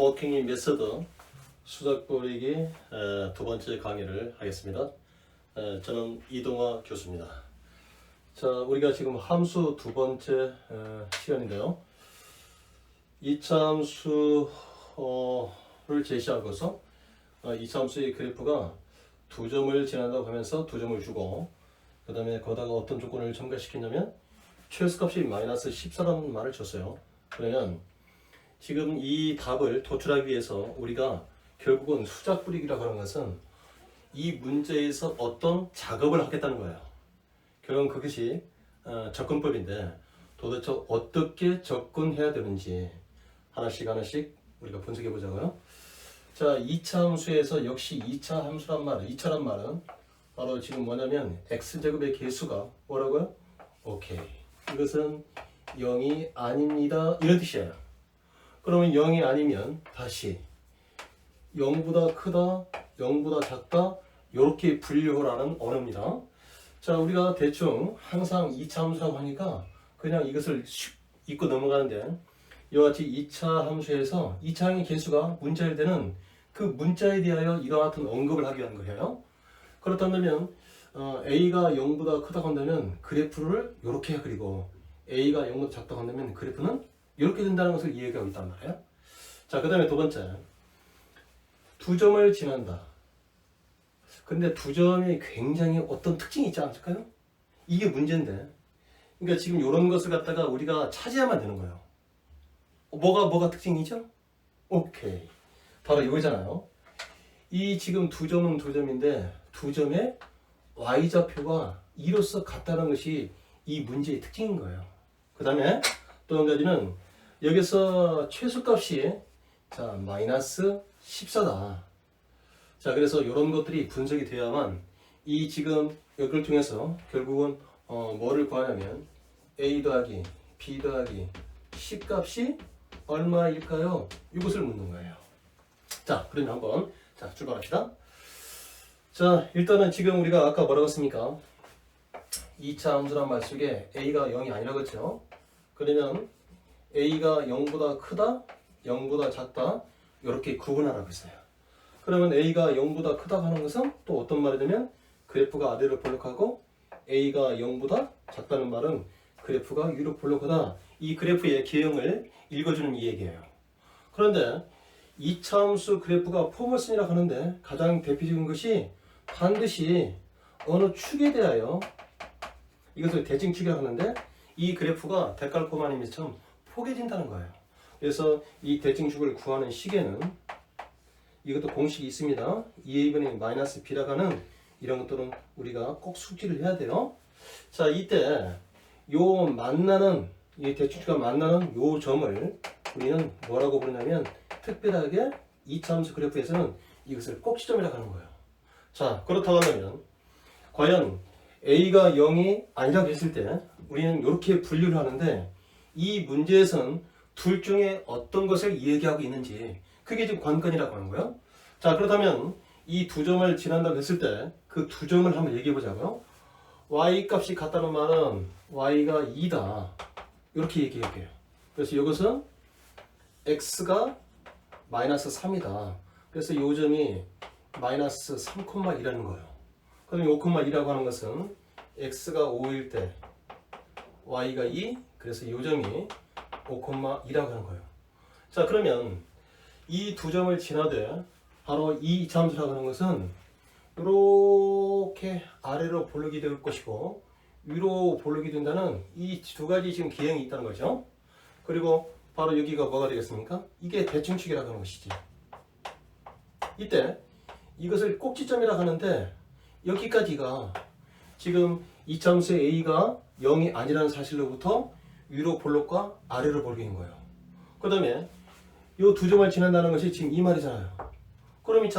워킹 메서드 수작 부리기 두 번째 강의를 하겠습니다. 저는 이동화 교수입니다. 자, 우리가 지금 함수 두 번째 시간인데요. 이차함수를 제시하고서 이차함수의 그래프가 두 점을 지난다고 하면서 두 점을 주고, 그 다음에 거기다가 어떤 조건을 첨가시키냐면 최소값이 마이너스 14라는 말을 줬어요. 그러면 지금 이 답을 도출하기 위해서 우리가 결국은 수작 부리기라고 하는 것은 이 문제에서 어떤 작업을 하겠다는 거예요. 결국은 그것이 접근법인데, 도대체 어떻게 접근해야 되는지 하나씩 우리가 분석해 보자고요. 자, 2차 함수에서 역시 2차 함수란 말은, 2차란 말은 바로 지금 뭐냐면 x제곱의 개수가 뭐라고요? 오케이. 이것은 0이 아닙니다, 이런 뜻이에요. 그러면 0이 아니면 다시 0보다 크다, 0보다 작다, 이렇게 분류를 하는 언어입니다. 자, 우리가 대충 항상 2차 함수라고 하니까 그냥 이것을 슉 잊고 넘어가는데, 이와 같이 2차 함수에서 2차항의 개수가 문자일 때는 그 문자에 대하여 이와 같은 언급을 하기 위한 거예요. 그렇다면 A가 0보다 크다고 한다면 그래프를 이렇게 그리고 A가 0보다 작다고 한다면 그래프는 이렇게 된다는 것을 이해하고 있단 말이에요. 자, 그 다음에 두 번째, 두 점을 지난다. 근데 두 점이 굉장히 어떤 특징이 있지 않을까요? 이게 문제인데, 그러니까 지금 이런 것을 갖다가 우리가 찾아야만 되는 거예요. 뭐가 특징이죠? 오케이, 바로 이거잖아요. 이 지금 두 점은 두 점인데 두 점의 y좌표가 2로서 같다는 것이 이 문제의 특징인 거예요. 그 다음에 또 한 가지는 여기서 최소값이 자 마이너스 14다. 자, 그래서 이런 것들이 분석이 되어야만 이 지금 여기를 통해서 결국은 뭐를 구하냐면 a 더하기 b 더하기 c 값이 얼마일까요? 이것을 묻는 거예요. 자, 그러면 한번 출발합시다. 자, 일단은 지금 우리가 아까 뭐라고 했습니까? 2차 함수란 말 속에 a가 0이 아니라고 했죠. 그러면 a가 0보다 크다, 0보다 작다, 이렇게 구분하라고 했어요. 그러면 a가 0보다 크다고 하는 것은 또 어떤 말이냐면 그래프가 아래로 볼록하고 a가 0보다 작다는 말은 그래프가 위로 볼록하다. 이 그래프의 개형을 읽어주는 이 얘기예요. 그런데 2차 함수 그래프가 포머슨이라고 하는데 가장 대표적인 것이 반드시 어느 축에 대하여, 이것을 대칭축이라고 하는데 이 그래프가 데칼코마니미처럼 포개진다는 거예요. 그래서 이 대칭축을 구하는 식에는 이것도 공식이 있습니다. 2a분의 마이너스 b라고 하는 이런 것들은 우리가 꼭 숙지를 해야 돼요. 자, 이때 요 만나는, 이 대칭축과 만나는 요 점을 우리는 뭐라고 부르냐면 특별하게 2차 함수 그래프에서는 이것을 꼭지점이라고 하는 거예요. 자, 그렇다고 하면 과연 a가 0이 아니라고 했을 때 우리는 이렇게 분류를 하는데, 이 문제에서는 둘 중에 어떤 것을 얘기하고 있는지 그게 지금 관건이라고 하는 거예요. 자, 그렇다면 이 두 점을 지난다고 했을 때 그 두 점을 한번 얘기해 보자고요. y 값이 같다는 말은 y가 2다, 이렇게 얘기할게요. 그래서 이것은 x가 마이너스 3이다. 그래서 이 점이 마이너스 3,2라는 거예요. 그럼 5,2라고 하는 것은 x가 5일 때 y가 2, 그래서 이 점이 5,2라고 하는 거예요. 자, 그러면 이 두 점을 지나되 바로 이 2차 함수라고 하는 것은 이렇게 아래로 볼록이 될 것이고 위로 볼록이 된다는 이 두 가지 지금 기형이 있다는 거죠. 그리고 바로 여기가 뭐가 되겠습니까? 이게 대칭축이라고 하는 것이지. 이때 이것을 꼭지점이라고 하는데 여기까지가 지금 2차 함수의 a가 0이 아니라는 사실로부터 위로 볼록과 아래로 볼록인 거예요. 그 다음에 이 두 점을 지난다는 것이 지금 이 말이잖아요. 그럼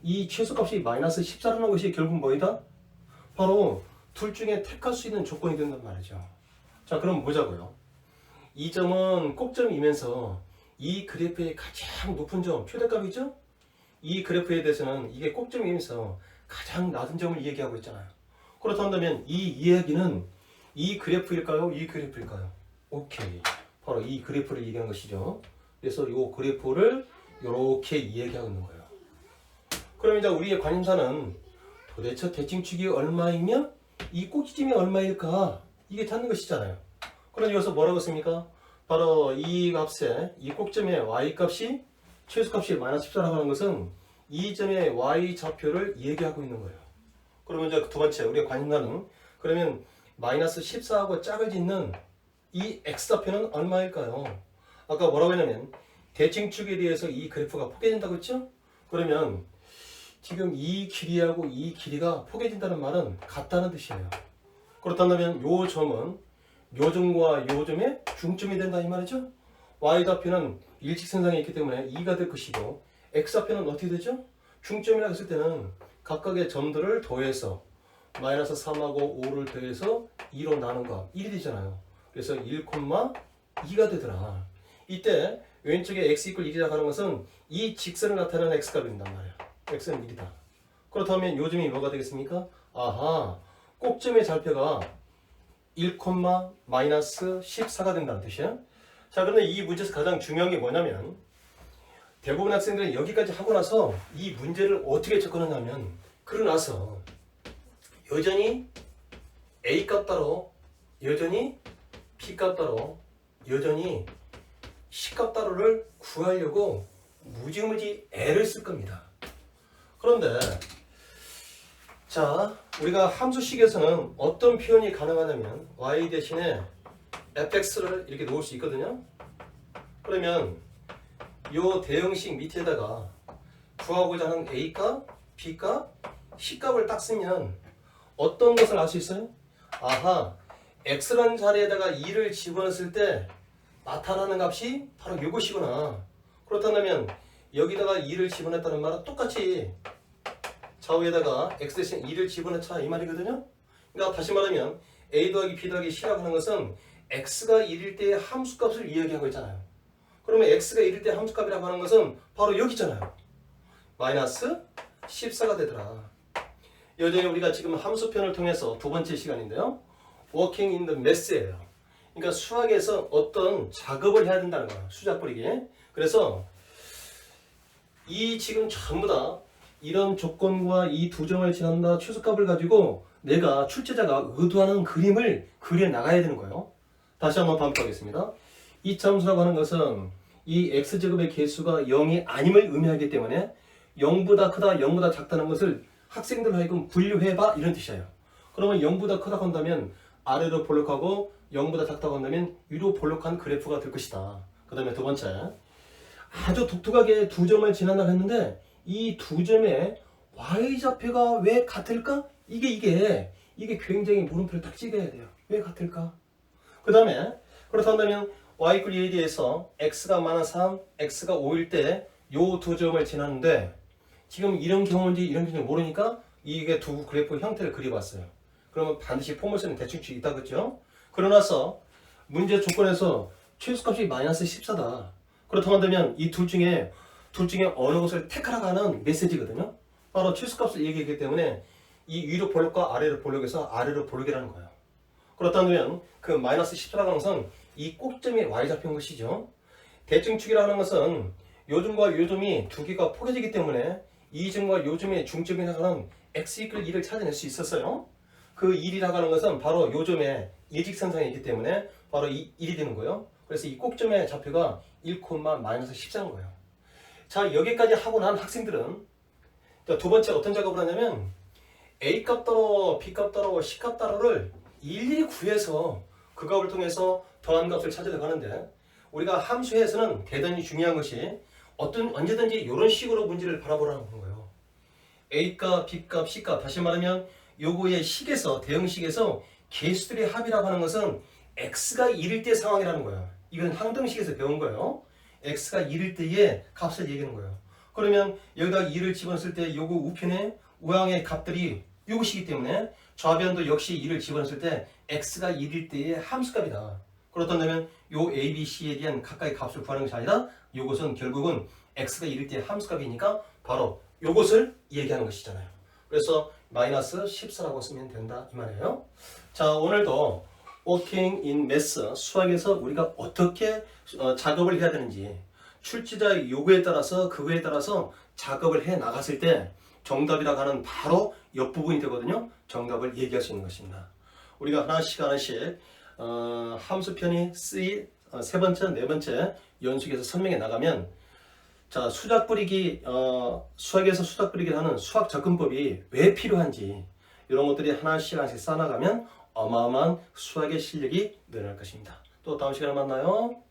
이 최소값이 마이너스 14라는 것이 결국 뭐이다? 바로 둘 중에 택할 수 있는 조건이 된단 말이죠. 자, 그럼 보자고요. 이 점은 꼭점이면서 이 그래프의 가장 높은 점, 최대값이죠? 이 그래프에 대해서는 이게 꼭점이면서 가장 낮은 점을 얘기하고 있잖아요. 그렇다면 이 이야기는 이 그래프일까요? 이 그래프일까요? 오케이. 바로 이 그래프를 얘기하는 것이죠. 그래서 이 그래프를 이렇게 이야기하고 있는 거예요. 그럼 이제 우리의 관심사는 도대체 대칭축이 얼마이며 이 꼭지점이 얼마일까? 이게 찾는 것이잖아요. 그럼 여기서 뭐라고 씁니까? 바로 이 값에 이 꼭점의 y값이 최소값이 마이너스 14라고 하는 것은 이 점의 y좌표를 얘기하고 있는 거예요. 그러면 이제 두 번째 우리의 관심사는 그러면 마이너스 14하고 짝을 짓는 이 x좌표는 얼마일까요? 아까 뭐라고 했냐면 대칭축에 대해서 이 그래프가 포개진다고 했죠? 그러면 지금 이 길이하고 이 길이가 포개진다는 말은 같다는 뜻이에요. 그렇다면 요 점은 요 점과 요 점의 중점이 된다 이 말이죠. y좌표는 일직선상에 있기 때문에 2가 될 것이고 x좌표는 어떻게 되죠? 중점이라고 했을 때는 각각의 점들을 더해서 마이너스 3하고 5를 더해서 2로 나눈 거 1이 되잖아요. 그래서 1,2가 되더라. 이때 왼쪽에 x = 1이라고 하는 것은 이 직선을 나타내는 x값이 된단 말이야. x는 1이다. 그렇다면 요점이 뭐가 되겠습니까? 아하, 꼭점의 좌표가 1, 마이너스 14가 된다는 뜻이야. 자, 그런데 이 문제에서 가장 중요한 게 뭐냐면 대부분 학생들은 여기까지 하고 나서 이 문제를 어떻게 접근하냐면 그러고 나서 여전히 A값 따로 여전히 B값 따로 여전히 C값 따로를 구하려고 무지무지 애를 쓸 겁니다. 그런데 자, 우리가 함수식에서는 어떤 표현이 가능하냐면 y 대신에 fx를 이렇게 놓을 수 있거든요. 그러면 이 대형식 밑에다가 구하고자 하는 a값, b값, c값을 딱 쓰면 어떤 것을 알 수 있어요? 아하, x라는 자리에다가 2를 집어넣었을 때 나타나는 값이 바로 이것이구나. 그렇다면 여기다가 2를 집어넣었다는 말은 똑같이 좌우에다가 x 대신 2를 집어넣자 이 말이거든요. 그러니까 다시 말하면 a 더하기 b 더하기 c라고 하는 것은 x가 1일 때의 함수값을 이야기하고 있잖아요. 그러면 x가 1일 때 함수값이라고 하는 것은 바로 여기 있잖아요. 마이너스 14가 되더라. 여전히 우리가 지금 함수편을 통해서 두 번째 시간인데요. Working in the Math예요. 그러니까 수학에서 어떤 작업을 해야 된다는 거예요. 수작 뿌리기. 그래서 이 지금 전부 다 이런 조건과 이 두 점을 지난다 최소값을 가지고 내가 출제자가 의도하는 그림을 그려 나가야 되는 거예요. 다시 한번 반복하겠습니다. 이 참수라고 하는 것은 이 x제곱의 개수가 0이 아님을 의미하기 때문에 0보다 크다, 0보다 작다는 것을 학생들 하여금 분류해봐 이런 뜻이에요. 그러면 0보다 크다고 한다면 아래로 볼록하고 0보다 작다고 한다면 위로 볼록한 그래프가 될 것이다. 그 다음에 두 번째, 아주 독특하게 두 점을 지난다고 했는데 이 두 점의 y좌표가 왜 같을까? 이게 굉장히 물음표를 딱 찍어야 돼요. 왜 같을까? 그 다음에 그렇다면 y = 2에 대해서 x가 마이너스 3, x가 5일 때 요 두 점을 지났는데 지금 이런 경우인지 이런 경우인지 모르니까 이게 두 그래프 형태를 그려봤어요. 그러면 반드시 포물선에 대칭축이 있다 그랬죠? 그러고 나서 문제 조건에서 최소값이 마이너스 14다. 그렇다고 한다면 이 둘 중에 어느 것을 택하라고 하는 메시지거든요. 바로 최소값을 얘기하기 때문에 이 위로 볼록과 아래로 볼록에서 아래로 볼록이라는 거예요. 그렇다면 그 마이너스 14라는 것은 이 꼭점의 y좌표인 것이죠. 대칭축이라는 것은 요점과 요점이 두 개가 포개지기 때문에 이 점과 요점의 중점이라고 하는 x = 2를 찾아낼 수 있었어요. 그 1이라고 하는 것은 바로 요점의 일직선상에 있기 때문에 바로 이 1이 되는 거예요. 그래서 이 꼭점의 좌표가 1, 마이너스 14인 거예요. 자, 여기까지 하고 난 학생들은 두 번째 어떤 작업을 하냐면 A값 따로 B값 따로 C값 따로를 일일이 구해서 그 값을 통해서 더한 값을 찾으려고 하는데 우리가 함수에서는 대단히 중요한 것이 언제든지 이런 식으로 문제를 바라보라는 거예요. A값, B값, C값 다시 말하면 요거의 식에서 대형식에서 개수들의 합이라고 하는 것은 x가 1일 때 상황이라는 거예요. 이건 항등식에서 배운 거예요. x가 1일 때의 값을 얘기하는 거예요. 그러면 여기다 2를 집어넣었을 때 요거 우편에 우항의 값들이 요것이기 때문에 좌변도 역시 2를 집어넣었을 때 x가 1일 때의 함수값이다. 그렇다면 요 a, b, c에 대한 각각의 값을 구하는 것이 아니라 요것은 결국은 x가 1일 때의 함수값이니까 바로 요것을 얘기하는 것이잖아요. 그래서 마이너스 14라고 쓰면 된다 이 말이에요. 자, 오늘도 Working in Math 수학에서 우리가 어떻게 작업을 해야 되는지 출제자의 요구에 따라서 그거에 따라서 작업을 해 나갔을 때 정답이라고 하는 바로 옆부분이 되거든요. 정답을 얘기할 수 있는 것입니다. 우리가 하나씩 함수 편의 C 세 번째, 네 번째 연속해서 설명해 나가면 자, 수작 뿌리기, 수학에서 수작 뿌리기를 하는 수학 접근법이 왜 필요한지 이런 것들이 하나씩 쌓아나가면 어마어마한 수학의 실력이 늘어날 것입니다. 또 다음 시간에 만나요.